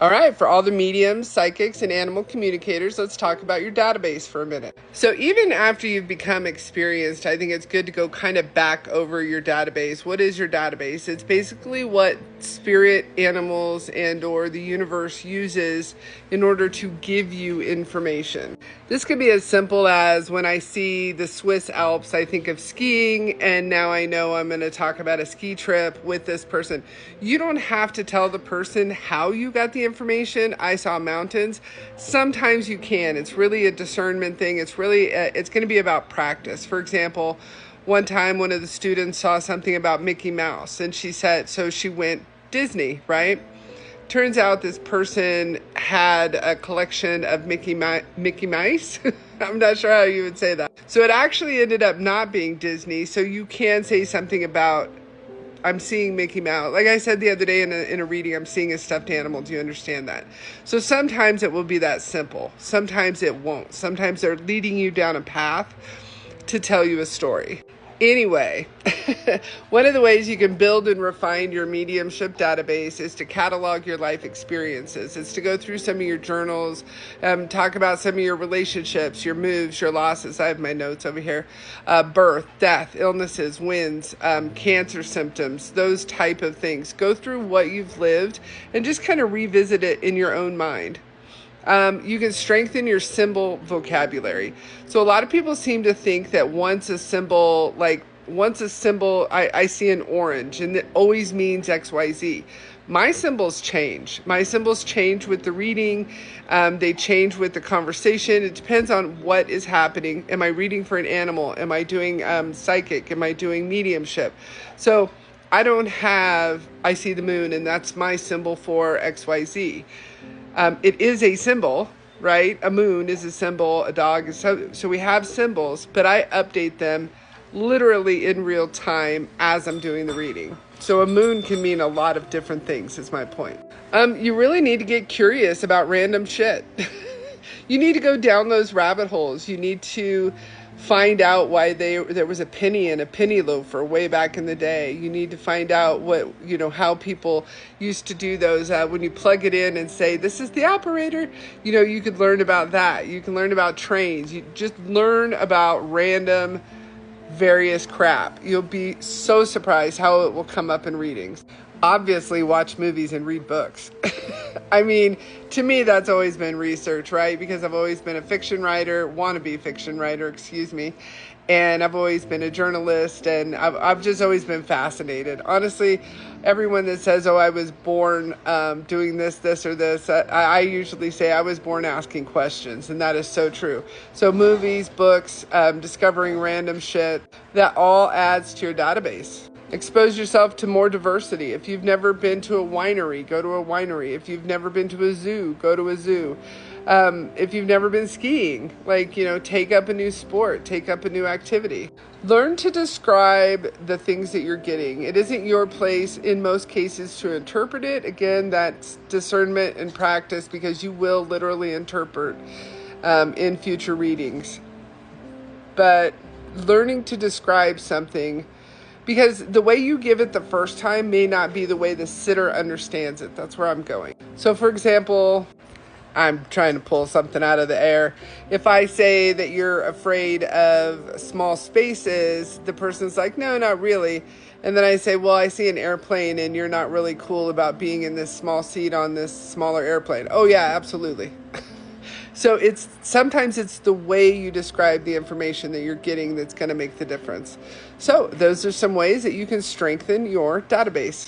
All right, for all the mediums, psychics, and animal communicators, let's talk about your database for a minute. So even after you've become experienced, I think it's good to go kind of back over your database. What is your database? It's basically what spirit animals and or the universe uses in order to give you information. This could be as simple as when I see the Swiss Alps, I think of skiing, and now I know I'm going to talk about a ski trip with this person. You don't have to tell the person how you got the information. I saw mountains. Sometimes you can. It's really a discernment thing. It's going to be about practice. For example, one time one of the students saw something about Mickey Mouse and she said, so she went Disney, right? Turns out this person had a collection of Mickey Mice. I'm not sure how you would say that. So it actually ended up not being Disney. So you can say something about, I'm seeing Mickey Mouse. Like I said the other day in a reading, I'm seeing a stuffed animal. Do you understand that? So sometimes it will be that simple. Sometimes it won't. Sometimes they're leading you down a path to tell you a story. Anyway, one of the ways you can build and refine your mediumship database is to catalog your life experiences. It's to go through some of your journals, talk about some of your relationships, your moves, your losses. I have my notes over here. Birth, death, illnesses, wins, cancer symptoms, those type of things. Go through what you've lived and just kind of revisit it in your own mind. You can strengthen your symbol vocabulary. So a lot of people seem to think that once a symbol, I see an orange and it always means XYZ. My symbols change. My symbols change with the reading. They change with the conversation. It depends on what is happening. Am I reading for an animal? Am I doing psychic? Am I doing mediumship? So I see the moon and that's my symbol for XYZ. It is a symbol, right? A moon is a symbol, a dog is so we have symbols, but I update them literally in real time as I'm doing the reading. So a moon can mean a lot of different things is my point. You really need to get curious about random shit. You need to go down those rabbit holes. You need to find out why there was a penny and a penny loafer way back in the day. You need to find out how people used to do those. When you plug it in and say, this is the operator, you could learn about that. You can learn about trains. You just learn about random various crap. You'll be so surprised how it will come up in readings. Obviously, watch movies and read books. I mean, to me, that's always been research, right? Because I've always been a wannabe fiction writer, excuse me. And I've always been a journalist, and I've just always been fascinated. Honestly, everyone that says, oh, I was born doing this, or this, I usually say I was born asking questions, and that is so true. So movies, books, discovering random shit, that all adds to your database. Expose yourself to more diversity. If you've never been to a winery, go to a winery. If you've never been to a zoo, go to a zoo. If you've never been skiing, take up a new sport, take up a new activity. Learn to describe the things that you're getting. It isn't your place in most cases to interpret it. Again, that's discernment and practice because you will literally interpret in future readings. But learning to describe something, because the way you give it the first time may not be the way the sitter understands it. That's where I'm going. So for example, I'm trying to pull something out of the air. If I say that you're afraid of small spaces, the person's like, no, not really. And then I say, well, I see an airplane and you're not really cool about being in this small seat on this smaller airplane. Oh yeah, absolutely. So sometimes it's the way you describe the information that you're getting that's going to make the difference. So those are some ways that you can strengthen your database.